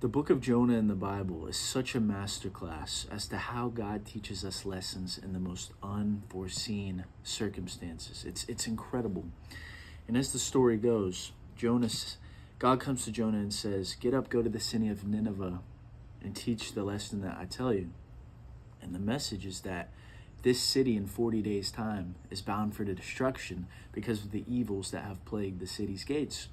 The book of Jonah in the Bible is such a masterclass as to how God teaches us lessons in the most unforeseen circumstances. It's incredible. And as the story goes, God comes to Jonah and says, "Get up, go to the city of Nineveh and teach the lesson that I tell you." And the message is that this city in 40 days' time is bound for destruction because of the evils that have plagued the city's gates.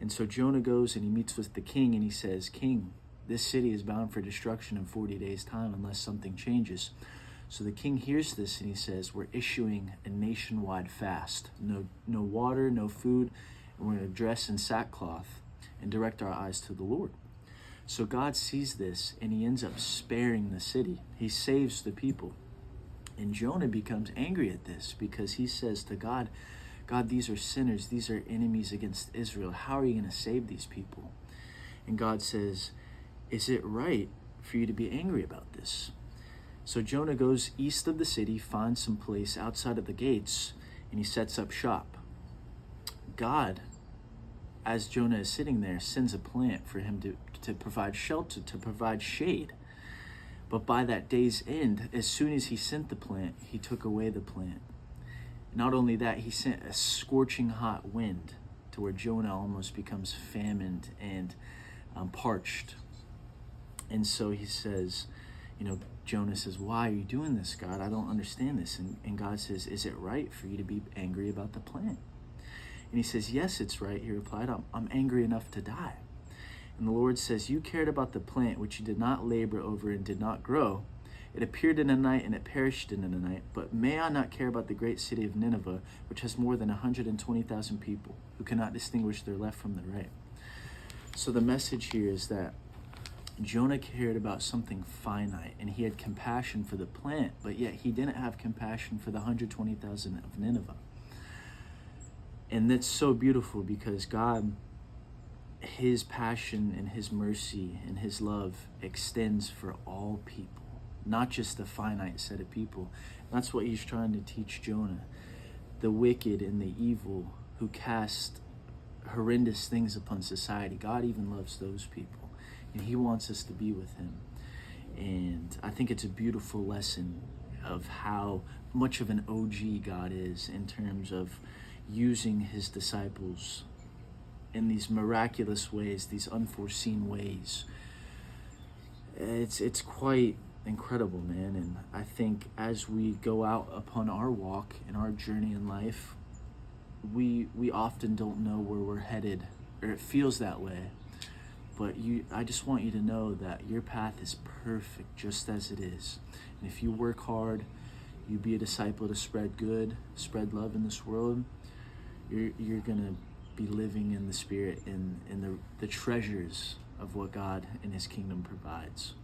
And so Jonah goes and he meets with the king and he says, "King, this city is bound for destruction in 40 days' time unless something changes." So the king hears this and he says, "We're issuing a nationwide fast. No water, no food, and we're going to dress in sackcloth and direct our eyes to the Lord." So God sees this and he ends up sparing the city. He saves the people. And Jonah becomes angry at this because he says to God, "God, these are sinners. These are enemies against Israel. How are you going to save these people?" And God says, "Is it right for you to be angry about this?" So Jonah goes east of the city, finds some place outside of the gates, and he sets up shop. God, as Jonah is sitting there, sends a plant for him to provide shelter, to provide shade. But by that day's end, as soon as he sent the plant, he took away the plant. Not only that, he sent a scorching hot wind to where Jonah almost becomes famined and parched. And so he says, Jonah says, "Why are you doing this, God? I don't understand this." And God says, "Is it right for you to be angry about the plant?" And he says, "Yes, it's right." He replied, I'm angry enough to die." And the Lord says, "You cared about the plant which you did not labor over and did not grow. It appeared in a night and it perished in a night. But may I not care about the great city of Nineveh, which has more than 120,000 people who cannot distinguish their left from their right?" So the message here is that Jonah cared about something finite and he had compassion for the plant, but yet he didn't have compassion for the 120,000 of Nineveh. And that's so beautiful because God, his passion and his mercy and his love extends for all people, not just a finite set of people. That's what he's trying to teach Jonah. The wicked and the evil who cast horrendous things upon society, God even loves those people. And he wants us to be with him. And I think it's a beautiful lesson of how much of an OG God is in terms of using his disciples in these miraculous ways, these unforeseen ways. It's quite incredible, man. And I think as we go out upon our walk and our journey in life, we often don't know where we're headed, or it feels that way. But I just want you to know that your path is perfect just as it is. And if you work hard, you be a disciple to spread good, spread love in this world, you're going to be living in the Spirit and the treasures of what God and his kingdom provides.